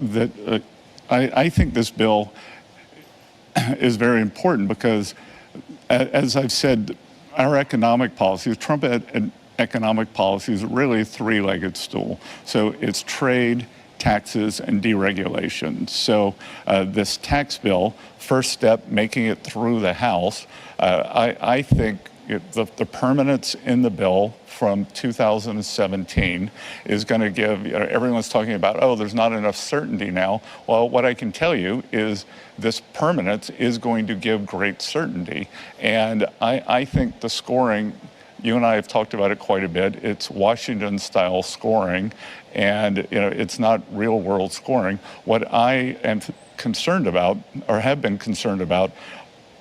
that I think this bill is very important because, as I've said, our economic policies, Trump economic policies, are really a three-legged stool. So it's trade, taxes, and deregulation. So this tax bill, first step, making it through the House, I think the permanence in the bill from 2017 is going to give, everyone's talking about, oh, there's not enough certainty now. Well, what I can tell you is this permanence is going to give great certainty. And I think the scoring, you and I have talked about it quite a bit, it's Washington-style scoring, and it's not real-world scoring. What I am concerned about, or have been concerned about,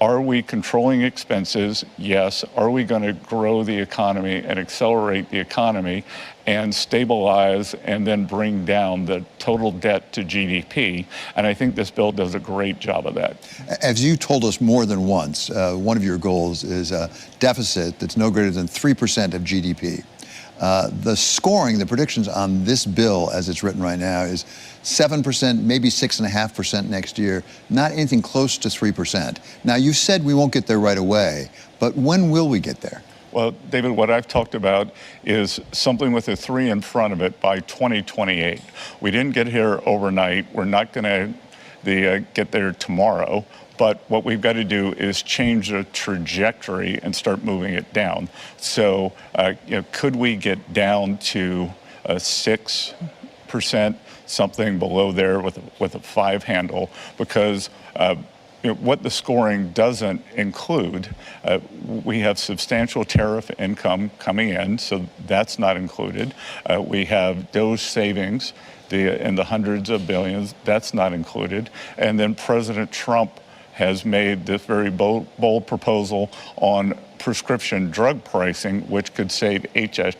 are we controlling expenses? Yes. Are we going to grow the economy and accelerate the economy and stabilize and then bring down the total debt to GDP? And I think this bill does a great job of that. As you told us more than once, one of your goals is a deficit that's no greater than 3% of GDP. The scoring, the predictions on this bill as it's written right now is 7%, maybe 6.5% next year, not anything close to 3%. Now, you said we won't get there right away, but when will we get there? Well, David, what I've talked about is something with a 3 in front of it by 2028. We didn't get here overnight. We're not going to get there tomorrow. But what we've got to do is change the trajectory and start moving it down. So, could we get down to 6%, something below there with a 5 handle? Because what the scoring doesn't include, we have substantial tariff income coming in, so that's not included. We have DOGE savings in the hundreds of billions, that's not included. And then President Trump has made this very bold proposal on prescription drug pricing, which could save HHS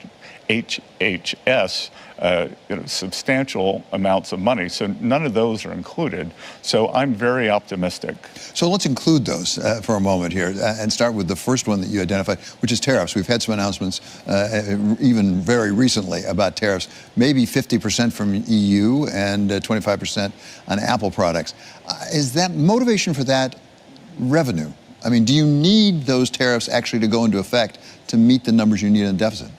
substantial amounts of money. So none of those are included. So I'm very optimistic. So let's include those for a moment here and start with the first one that you identified, which is tariffs. We've had some announcements even very recently about tariffs, maybe 50% from EU and 25% on Apple products. Is that motivation for that revenue? I mean, do you need those tariffs actually to go into effect to meet the numbers you need in deficit?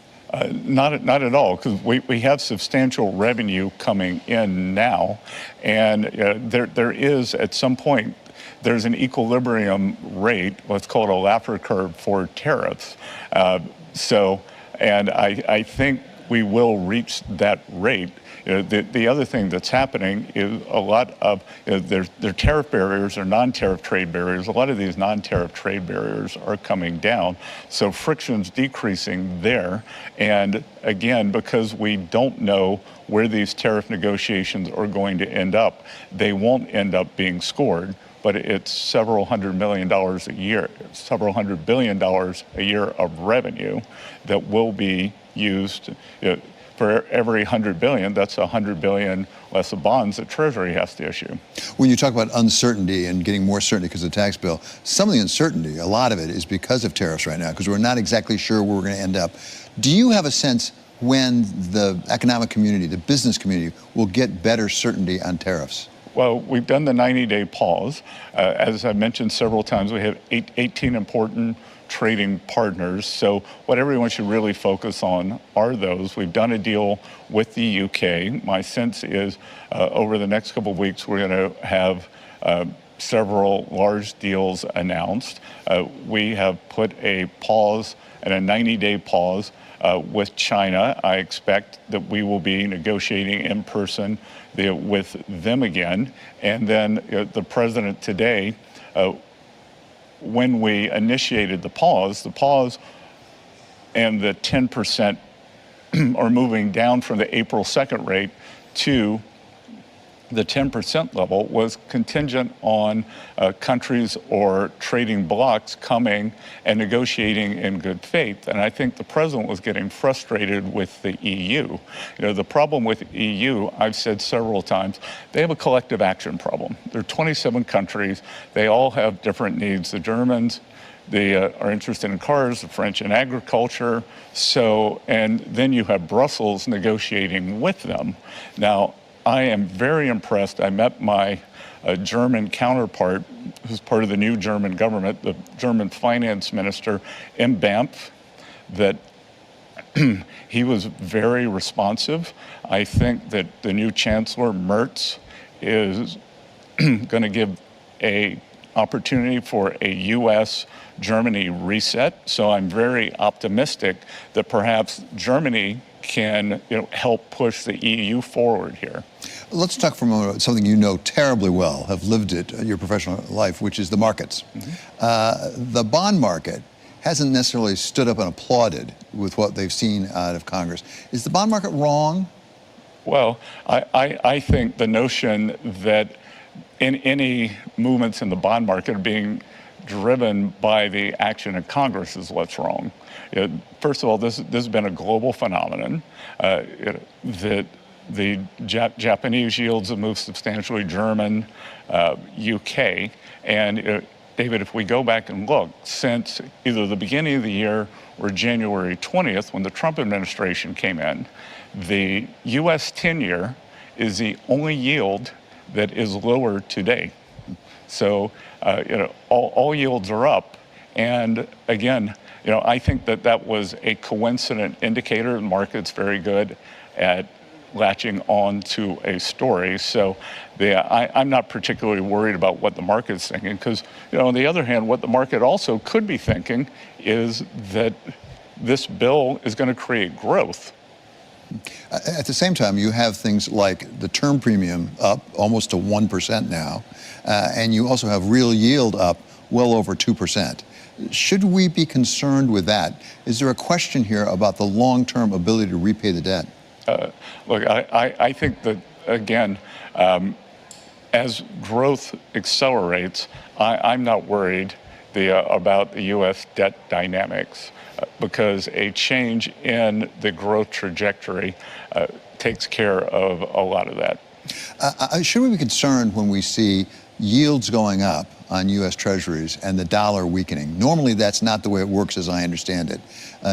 Not at all, because we have substantial revenue coming in now, and there is, at some point, there's an equilibrium rate, what's called a Laffer curve for tariffs. And I think we will reach that rate. The other thing that's happening is a lot of their tariff barriers or non-tariff trade barriers. A lot of these non-tariff trade barriers are coming down, so friction's decreasing there. And again, because we don't know where these tariff negotiations are going to end up, they won't end up being scored. But it's several $100 million a year, several $100 billion a year of revenue that will be used. For every 100 billion, that's 100 billion less of bonds that Treasury has to issue. When you talk about uncertainty and getting more certainty because of the tax bill, some of the uncertainty, a lot of it is because of tariffs right now, because we're not exactly sure where we're going to end up. Do you have a sense when the economic community, the business community, will get better certainty on tariffs? Well, we've done the 90-day pause. As I mentioned several times, we have 18 important trading partners. So what everyone should really focus on are those. We've done a deal with the UK. My sense is over the next couple of weeks, we're going to have several large deals announced. We have put a pause and a 90-day pause with China. I expect that we will be negotiating in person with them again. And then the president today, when we initiated the pause and the 10% are moving down from the April 2nd rate to the 10% level was contingent on countries or trading blocs coming and negotiating in good faith. And I think the president was getting frustrated with the EU. The problem with EU, I've said several times, they have a collective action problem. There are 27 countries. They all have different needs. The Germans, they are interested in cars, the French in agriculture. And then you have Brussels negotiating with them. Now, I am very impressed. I met my German counterpart, who's part of the new German government, the German finance minister in Banff, that he was very responsive. I think that the new Chancellor, Merz, is going to give a opportunity for a U.S.-Germany reset. So I'm very optimistic that perhaps Germany can help push the EU forward here. Let's talk for a moment about something you know terribly well, have lived it in your professional life, which is the markets. The bond market hasn't necessarily stood up and applauded with what they've seen out of Congress. Is the bond market wrong? Well, I think the notion that in any movements in the bond market are being driven by the action in Congress is what's wrong. First of all, this has been a global phenomenon. That the Japanese yields have moved substantially, German, UK, and David, if we go back and look, since either the beginning of the year or January 20th, when the Trump administration came in, the U.S. 10-year is the only yield that is lower today. So, all yields are up. And again, I think that was a coincident indicator. The market's very good at latching on to a story. So I'm not particularly worried about what the market's thinking, because, on the other hand, what the market also could be thinking is that this bill is going to create growth. At the same time, you have things like the term premium up almost to 1% now, and you also have real yield up well over 2%. Should we be concerned with that? Is there a question here about the long-term ability to repay the debt? Look, I think that, again, as growth accelerates, I'm not worried about the U.S. debt dynamics, because a change in the growth trajectory takes care of a lot of that. Should we be concerned when we see yields going up on U.S. Treasuries and the dollar weakening? Normally, that's not the way it works, as I understand it.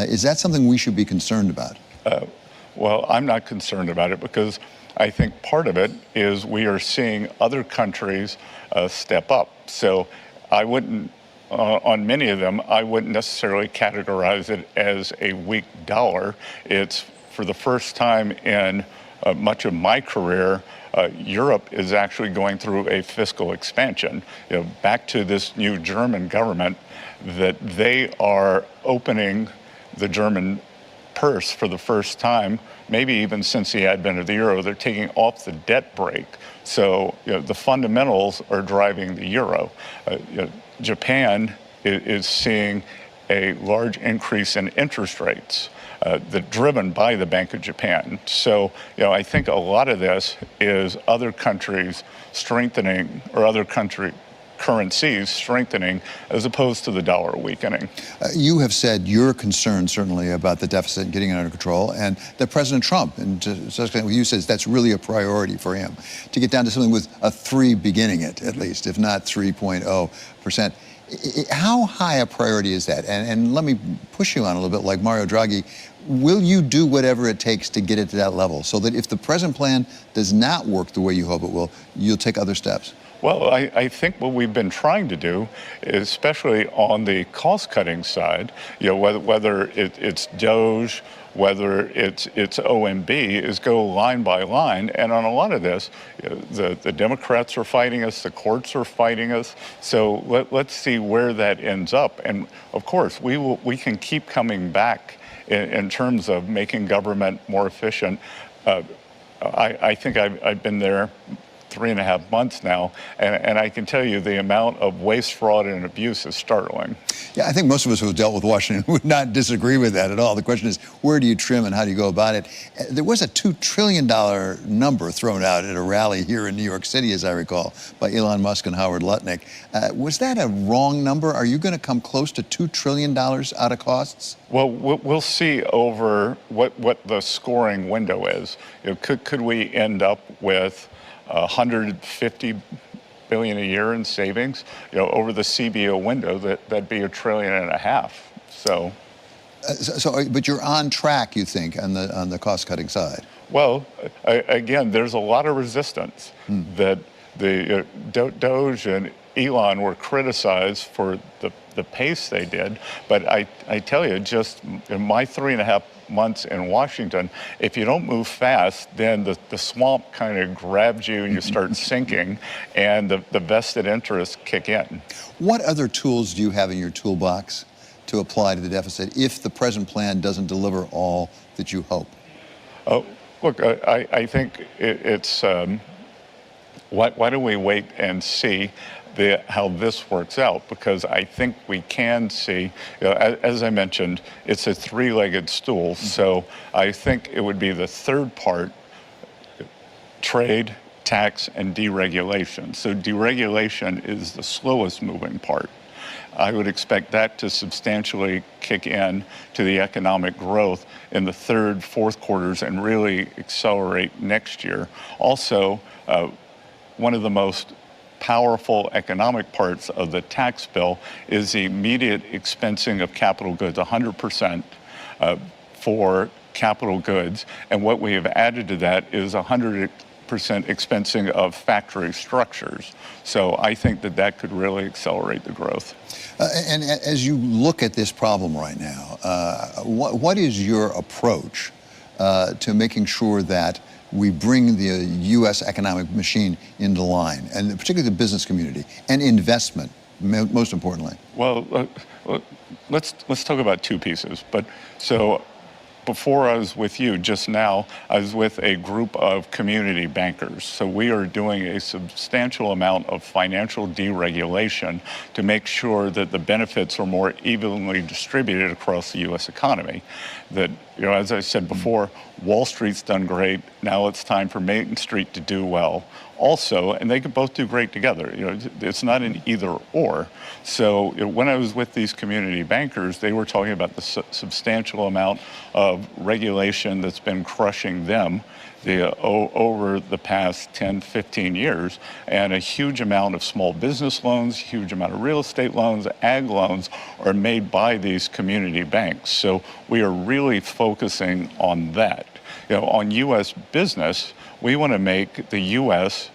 Is that something we should be concerned about? Well, I'm not concerned about it, because I think part of it is we are seeing other countries step up. So I wouldn't, on many of them, I wouldn't necessarily categorize it as a weak dollar. It's, for the first time in much of my career, Europe is actually going through a fiscal expansion. Back to this new German government, that they are opening the German purse for the first time, maybe even since the advent of the euro. They're taking off the debt brake. So the fundamentals are driving the euro. Japan is seeing a large increase in interest rates, driven by the Bank of Japan. So, I think a lot of this is other countries strengthening, or other currencies strengthening, as opposed to the dollar weakening. You have said you're concerned, certainly, about the deficit and getting it under control, and that President Trump, and to such extent, you says that's really a priority for him, to get down to something with a 3 beginning it, at least, if not 3.0%. How high a priority is that? And let me push you on a little bit, like Mario Draghi. Will you do whatever it takes to get it to that level, so that if the present plan does not work the way you hope it will, you'll take other steps? Well, I think what we've been trying to do, especially on the cost-cutting side, whether it's DOGE, whether it's OMB, is go line by line. And on a lot of this, the Democrats are fighting us, the courts are fighting us. So let's see where that ends up. And of course, we can keep coming back in terms of making government more efficient. I think I've been there 3.5 months now, and I can tell you the amount of waste, fraud, and abuse is startling. Yeah, I think most of us who have dealt with Washington would not disagree with that at all. The question is, where do you trim and how do you go about it? There was a $2 trillion number thrown out at a rally here in New York City, as I recall, by Elon Musk and Howard Lutnick. Was that a wrong number? Are you going to come close to $2 trillion out of costs? Well, we'll see over what the scoring window is. Could we end up with 150 billion a year in savings? Over the CBO window, that'd be $1.5 trillion. So, But you're on track, you think, on the cost-cutting side? Well, again, there's a lot of resistance that the Doge and Elon were criticized for the pace they did. But I tell you, just in my 3.5 months in Washington, if you don't move fast, then the swamp kind of grabs you and you start sinking, and the vested interests kick in. What other tools do you have in your toolbox to apply to the deficit if the present plan doesn't deliver all that you hope? Oh, look, I think it's why don't we wait and see how this works out? Because I think we can see, as I mentioned, it's a three-legged stool. So I think it would be the third part: trade, tax, and deregulation. So deregulation is the slowest moving part. I would expect that to substantially kick in to the economic growth in the third, fourth quarters and really accelerate next year. Also, one of the most powerful economic parts of the tax bill is the immediate expensing of capital goods, 100% for capital goods. And what we have added to that is 100% expensing of factory structures. So I think that could really accelerate the growth. And as you look at this problem right now, what is your approach to making sure that we bring the U.S. economic machine into line, and particularly the business community, and investment, most importantly? Well, let's talk about two pieces. But so before I was with you just now, I was with a group of community bankers. So we are doing a substantial amount of financial deregulation to make sure that the benefits are more evenly distributed across the U.S. economy. That, as I said before, Wall Street's done great. Now it's time for Main Street to do well also, and they can both do great together. It's not an either or. So when I was with these community bankers, they were talking about the substantial amount of regulation that's been crushing them over the past 10, 15 years, and a huge amount of small business loans, huge amount of real estate loans, ag loans are made by these community banks. So we are really focusing on that. On U.S. business, we want to make the U.S.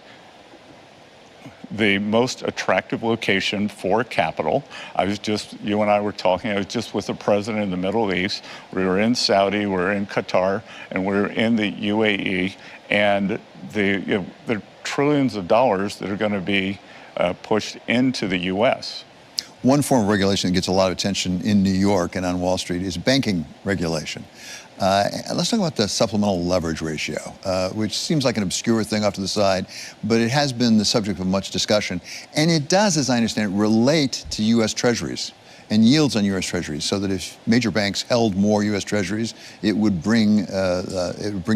the most attractive location for capital. You and I were talking, I was just with the president in the Middle East. We were in Saudi, we were in Qatar, and we were in the UAE. And there are trillions of dollars that are going to be pushed into the U.S. One form of regulation that gets a lot of attention in New York and on Wall Street is banking regulation. Let's talk about the supplemental leverage ratio, which seems like an obscure thing off to the side, but it has been the subject of much discussion. And it does, as I understand it, relate to U.S. Treasuries and yields on U.S. Treasuries, so that if major banks held more U.S. Treasuries, it would bring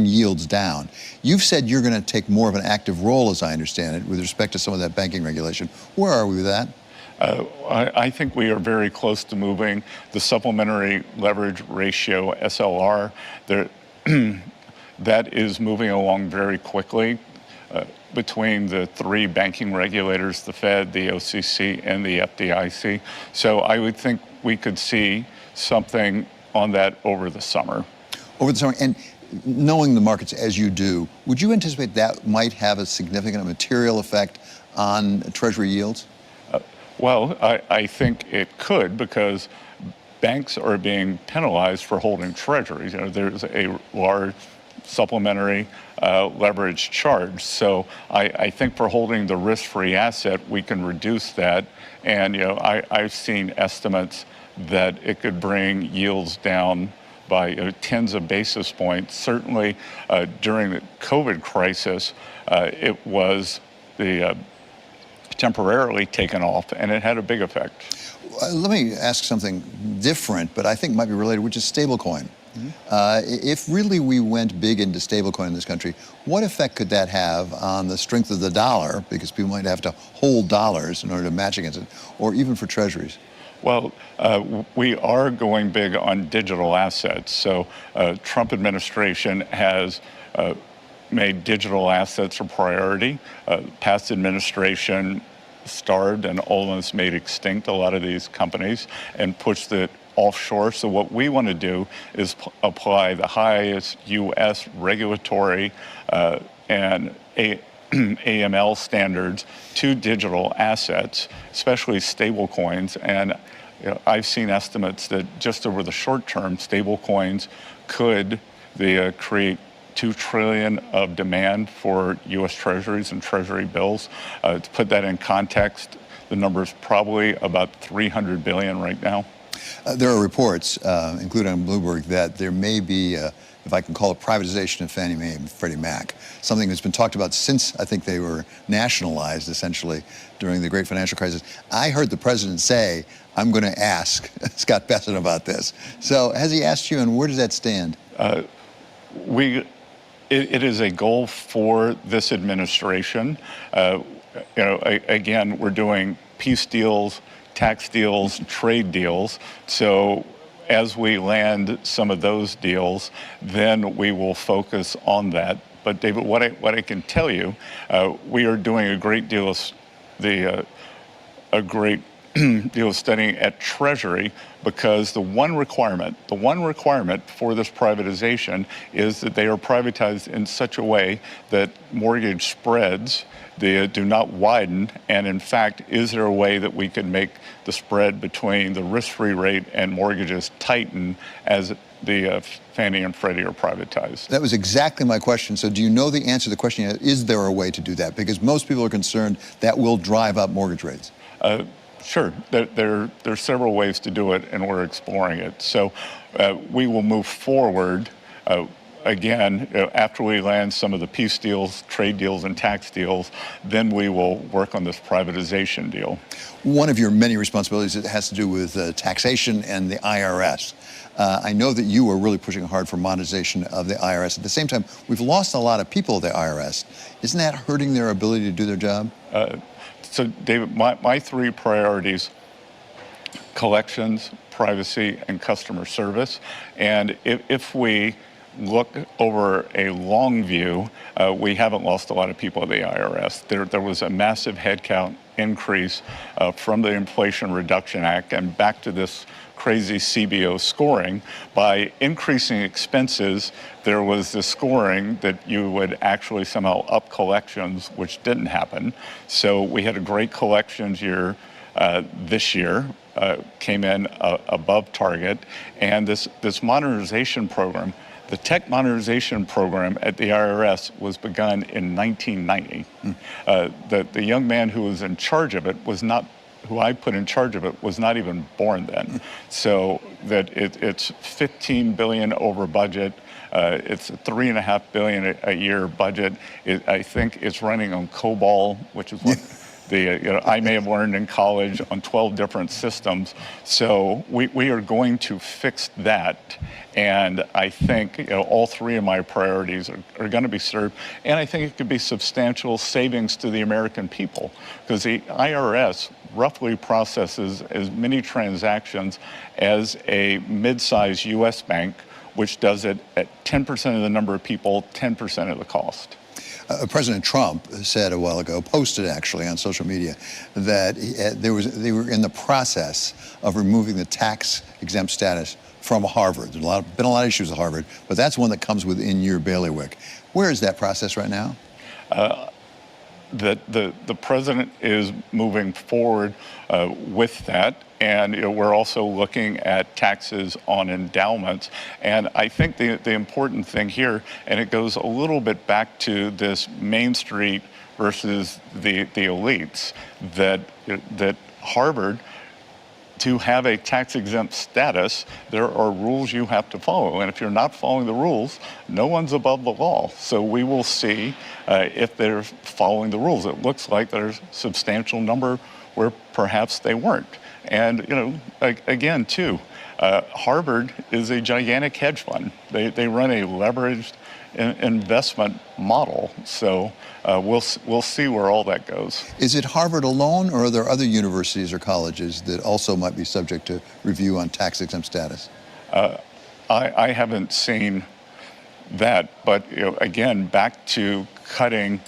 yields down. You've said you're going to take more of an active role, as I understand it, with respect to some of that banking regulation. Where are we with that? I think we are very close to moving the supplementary leverage ratio, SLR. That is moving along very quickly between the three banking regulators, the Fed, the OCC, and the FDIC. So I would think we could see something on that over the summer. Over the summer. And knowing the markets as you do, would you anticipate that might have a significant material effect on Treasury yields? Well, I think it could, because banks are being penalized for holding treasuries. There's a large supplementary leverage charge. So I think for holding the risk-free asset, we can reduce that. And I've seen estimates that it could bring yields down by tens of basis points. Certainly during the COVID crisis, it was temporarily taken off, and it had a big effect. Let me ask something different, but I think might be related, which is stablecoin. If really we went big into stablecoin in this country, what effect could that have on the strength of the dollar, because people might have to hold dollars in order to match against it, or even for treasuries? Well, we are going big on digital assets. So Trump administration has made digital assets a priority. Past administration starved and almost made extinct a lot of these companies and pushed it offshore. So what we want to do is apply the highest U.S. regulatory and AML standards to digital assets, especially stable coins. And I've seen estimates that just over the short term, stable coins could create $2 trillion of demand for U.S. Treasuries and Treasury bills. To put that in context, the number is probably about $300 billion right now. There are reports, including on Bloomberg, that there may be, if I can call it, privatization of Fannie Mae and Freddie Mac, something that's been talked about since I think they were nationalized, essentially, during the great financial crisis. I heard the president say, I'm going to ask Scott Bessent about this. So has he asked you, and where does that stand? It is a goal for this administration. Again, we're doing peace deals, tax deals, trade deals. So as we land some of those deals, then we will focus on that. But David, what I can tell you, we are doing a great deal of studying at Treasury, because the one requirement for this privatization is that they are privatized in such a way that mortgage spreads do not widen. And in fact, is there a way that we could make the spread between the risk-free rate and mortgages tighten as the Fannie and Freddie are privatized? That was exactly my question. So do you know the answer to the question? Is there a way to do that? Because most people are concerned that will drive up mortgage rates. Sure, there are several ways to do it, and we're exploring it. So we will move forward, again, after we land some of the peace deals, trade deals, and tax deals, then we will work on this privatization deal. One of your many responsibilities has to do with taxation and the IRS. I know that you are really pushing hard for modernization of the IRS. At the same time, we've lost a lot of people at the IRS. Isn't that hurting their ability to do their job? So, David, my three priorities: collections, privacy, and customer service. And if we look over a long view, we haven't lost a lot of people at the IRS. There was a massive headcount increase from the Inflation Reduction Act, and back to this crazy CBO scoring. By increasing expenses, there was the scoring that you would actually somehow up collections, which didn't happen. So we had a great collections year this year, came in above target. And this modernization program, the tech modernization program at the IRS, was begun in 1990. The young man who was in charge of it who I put in charge of it was not even born then. So that it's $15 billion over budget. It's a $3.5 billion a year budget. I think it's running on COBOL, which is what I may have learned in college, on 12 different systems. So we are going to fix that. And I think all three of my priorities are going to be served. And I think it could be substantial savings to the American people, because the IRS roughly processes as many transactions as a mid-sized U.S. bank, which does it at 10% of the number of people, 10% of the cost. President Trump said a while ago, posted actually on social media, that they were in the process of removing the tax-exempt status from Harvard. There's been a lot of issues with Harvard, but that's one that comes within your bailiwick. Where is that process right now? The president is moving forward with that, and we're also looking at taxes on endowments. And I think the important thing here, and it goes a little bit back to this Main Street versus the elites, that Harvard, to have a tax-exempt status, there are rules you have to follow. And if you're not following the rules, no one's above the law. So we will see if they're following the rules. It looks like there's a substantial number where perhaps they weren't. And, again, too, Harvard is a gigantic hedge fund. They run a leveraged investment model. So we'll see where all that goes. Is it Harvard alone, or are there other universities or colleges that also might be subject to review on tax-exempt status? I haven't seen that, but again, back to cutting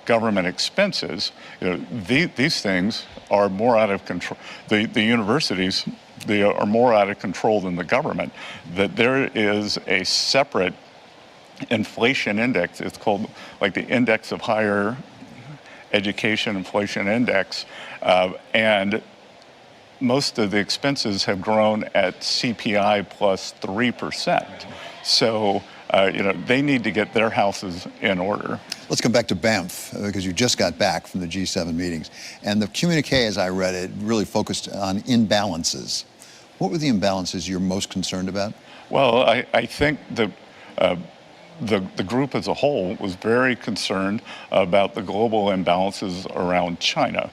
government expenses. These things are more out of control. The universities they are more out of control than the government, that there is a separate inflation index. It's called like the Index of Higher Education Inflation Index, and most of the expenses have grown at CPI plus 3%. So, they need to get their houses in order. Let's come back to Banff, because you just got back from the G7 meetings. And the communique, as I read it, really focused on imbalances. What were the imbalances you're most concerned about? Well, I think the group as a whole was very concerned about the global imbalances around China,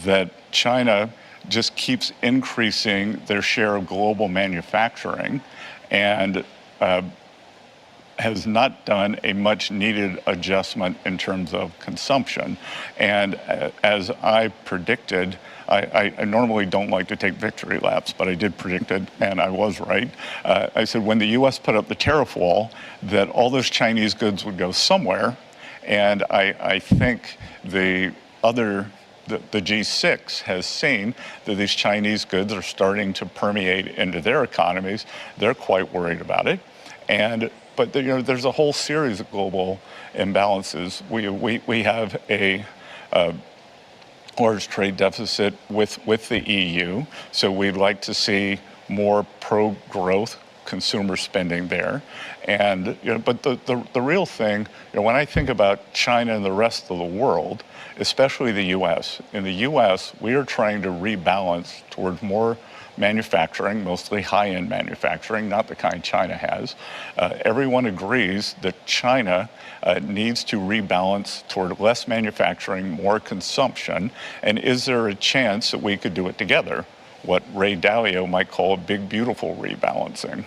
that China just keeps increasing their share of global manufacturing and has not done a much needed adjustment in terms of consumption. And as I predicted, I normally don't like to take victory laps, but I did predict it, and I was right. I said when the U.S. put up the tariff wall, that all those Chinese goods would go somewhere, and I think the G6 has seen that these Chinese goods are starting to permeate into their economies. They're quite worried about it, but there's a whole series of global imbalances. We have a large trade deficit with the EU, so we'd like to see more pro-growth consumer spending there. And but the real thing, when I think about China and the rest of the world, especially the U.S. In the U.S., we are trying to rebalance towards more manufacturing, mostly high-end manufacturing, not the kind China has. Everyone agrees that China needs to rebalance toward less manufacturing, more consumption. And is there a chance that we could do it together? What Ray Dalio might call a big, beautiful rebalancing.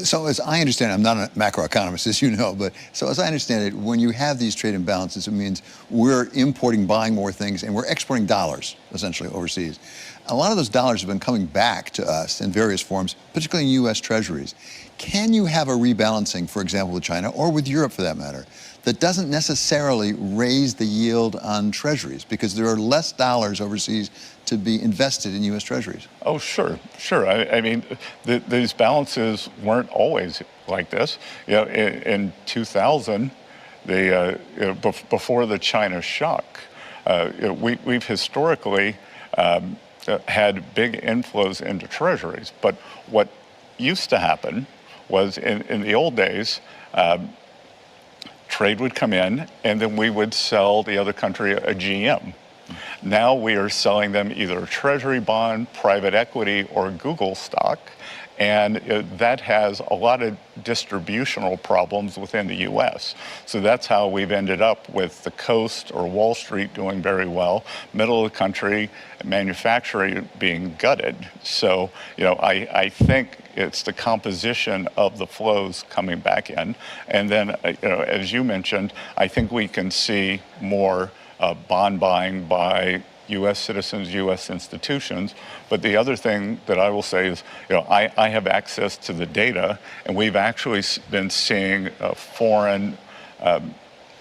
So as I understand, I'm not a macroeconomist, as you know, but so as I understand it, when you have these trade imbalances, it means we're importing, buying more things, and we're exporting dollars, essentially, overseas. A lot of those dollars have been coming back to us in various forms, particularly in U.S. treasuries. Can you have a rebalancing, for example, with China, or with Europe for that matter, that doesn't necessarily raise the yield on treasuries because there are less dollars overseas to be invested in U.S. treasuries? Oh, sure. I mean, these balances weren't always like this. In 2000, before the China shock, we've historically had big inflows into treasuries. But what used to happen was in the old days, trade would come in, and then we would sell the other country a GM. Now we are selling them either a treasury bond, private equity, or Google stock, and that has a lot of distributional problems within the U.S. So that's how we've ended up with the coast or Wall Street doing very well, middle of the country manufacturing being gutted. So, I think it's the composition of the flows coming back in. And then, as you mentioned, I think we can see more bond buying by U.S. citizens, U.S. institutions. But the other thing that I will say is, I have access to the data, and we've actually been seeing foreign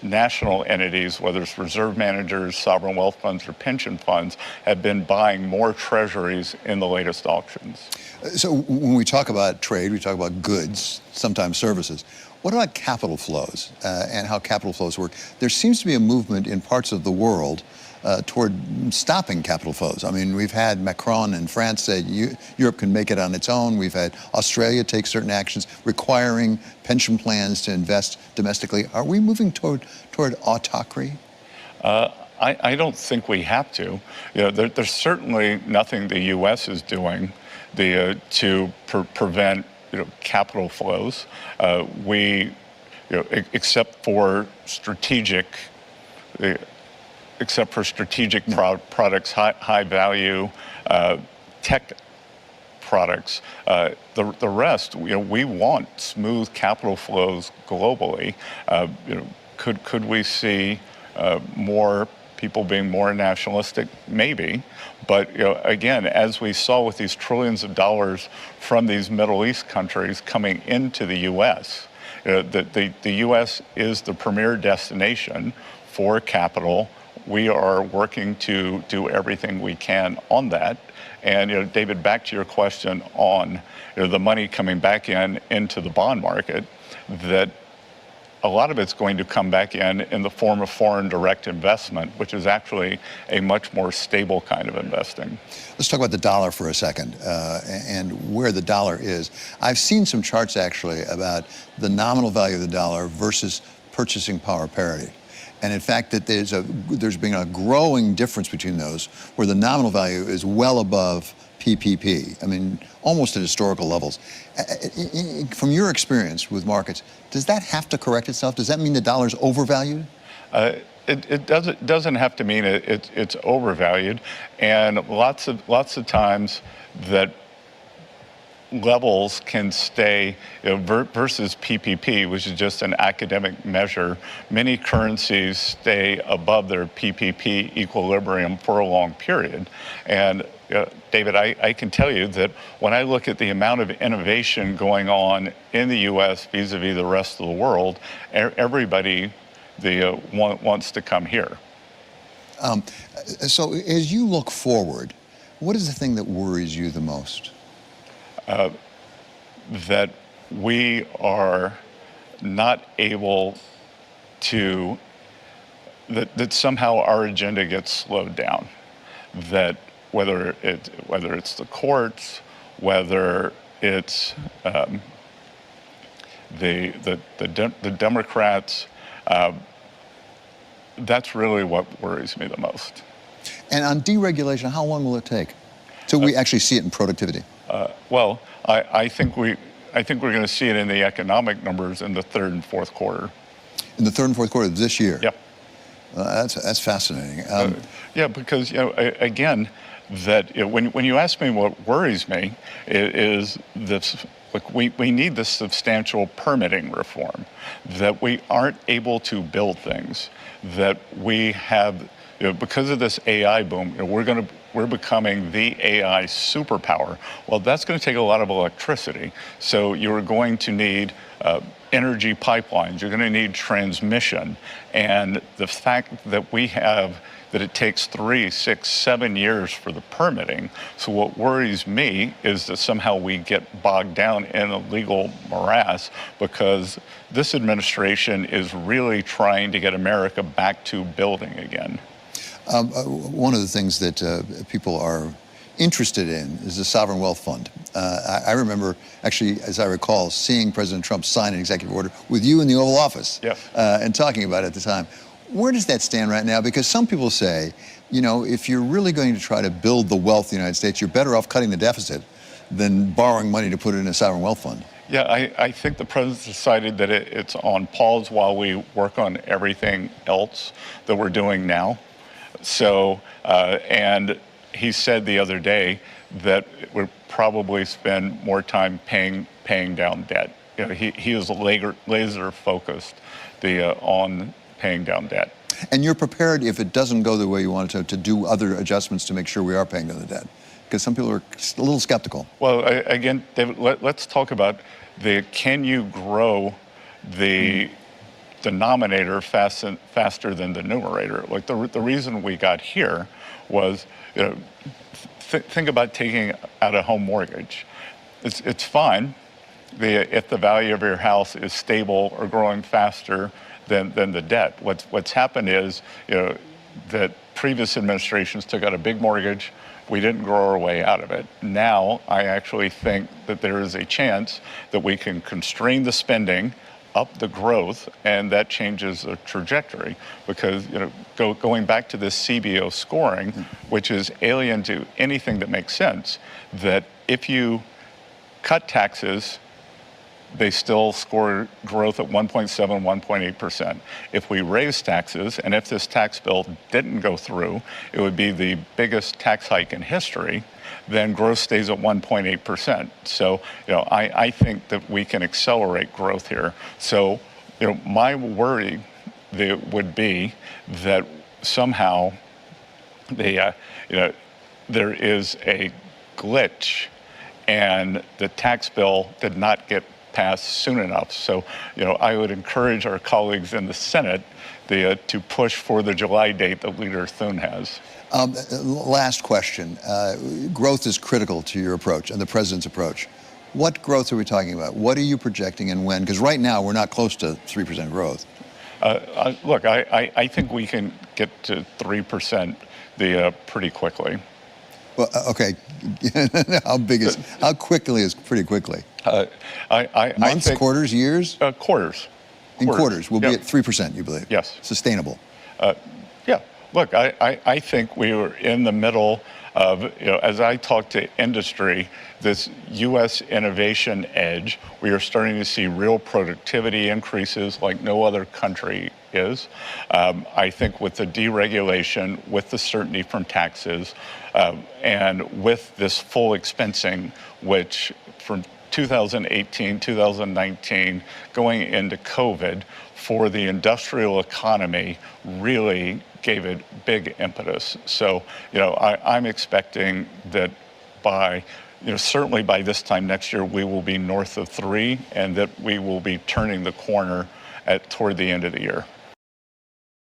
national entities, whether it's reserve managers, sovereign wealth funds, or pension funds, have been buying more treasuries in the latest auctions. So when we talk about trade, we talk about goods, sometimes services. What about capital flows and how capital flows work? There seems to be a movement in parts of the world toward stopping capital flows. I mean, we've had Macron in France say Europe can make it on its own. We've had Australia take certain actions requiring pension plans to invest domestically. Are we moving toward autocracy? I don't think we have to. There's certainly nothing the U.S. is doing to prevent capital flows. Except for strategic products, high value tech products. The rest, we want smooth capital flows globally. Could we see more people being more nationalistic? Maybe. But again, as we saw with these trillions of dollars from these Middle East countries coming into the U.S., the U.S. is the premier destination for capital we are working to do everything we can on that. And David, back to your question on the money coming back into the bond market, that a lot of it's going to come back in the form of foreign direct investment, which is actually a much more stable kind of investing. Let's talk about the dollar for a second and where the dollar is. I've seen some charts actually about the nominal value of the dollar versus purchasing power parity. And in fact, that there's been a growing difference between those, where the nominal value is well above PPP. I mean, almost at historical levels. From your experience with markets, does that have to correct itself? Does that mean the dollar's overvalued? It doesn't have to mean it's overvalued, and lots of times that levels can stay versus PPP, which is just an academic measure. Many currencies stay above their PPP equilibrium for a long period. And David, I can tell you that when I look at the amount of innovation going on in the U.S. vis-a-vis the rest of the world, everybody wants to come here. So as you look forward, what is the thing that worries you the most? That we are not able to, that somehow our agenda gets slowed down. That whether it's the courts, whether it's the Democrats, that's really what worries me the most. And on deregulation, how long will it take till we actually see it in productivity? Well, I think we're going to see it in the economic numbers in the third and fourth quarter. In the third and fourth quarter of this year? Yep. That's fascinating. Yeah, because again, that when you ask me what worries me is this. Look, we need this substantial permitting reform, that we aren't able to build things, that we have, because of this AI boom, we're becoming the AI superpower. Well, that's going to take a lot of electricity. So you're going to need energy pipelines. You're going to need transmission. And the fact that that it takes 3, 6, 7 years for the permitting. So what worries me is that somehow we get bogged down in a legal morass, because this administration is really trying to get America back to building again. One of the things that people are interested in is the sovereign wealth fund. I remember, actually, as I recall, seeing President Trump sign an executive order with you in the Oval Office. Yes. And talking about it at the time. Where does that stand right now? Because some people say, if you're really going to try to build the wealth of the United States, you're better off cutting the deficit than borrowing money to put it in a sovereign wealth fund. Yeah, I think the president decided that it's on pause while we work on everything else that we're doing now. So, and he said the other day that we'll probably spend more time paying down debt. He is laser focused on paying down debt. And you're prepared, if it doesn't go the way you want it to do other adjustments to make sure we are paying down the debt? Because some people are a little skeptical. Well, again, David, let's talk about can you grow the denominator faster than the numerator? Like the reason we got here was, think about taking out a home mortgage. It's fine if the value of your house is stable or growing faster than the debt. What's happened is, that previous administrations took out a big mortgage. We didn't grow our way out of it. Now, I actually think that there is a chance that we can constrain the spending, up the growth, and that changes the trajectory. Because going back to this CBO scoring, which is alien to anything that makes sense, that if you cut taxes, they still score growth at 1.7, 1.8%. If we raise taxes, and if this tax bill didn't go through, it would be the biggest tax hike in history, then growth stays at 1.8%. So, I think that we can accelerate growth here. So, my worry would be that somehow there is a glitch and the tax bill did not get passed soon enough. So, I would encourage our colleagues in the Senate to push for the July date that Leader Thune has. Last question. Growth is critical to your approach and the president's approach. What growth are we talking about? What are you projecting and when? Because right now we're not close to 3% growth. Look, I think we can get to 3% pretty quickly. Well, okay. How quickly is pretty quickly? Months, think, quarters, years? Quarters. In quarters, we'll yep. be at 3%, you believe? Yes. Sustainable. Yeah. Look, I think we were in the middle of, as I talk to industry, this U.S. innovation edge. We are starting to see real productivity increases like no other country is. I think with the deregulation, with the certainty from taxes, and with this full expensing, which from 2018, 2019, going into COVID, for the industrial economy really gave it big impetus. So, I'm expecting that by, certainly by this time next year, we will be north of 3, and that we will be turning the corner toward the end of the year.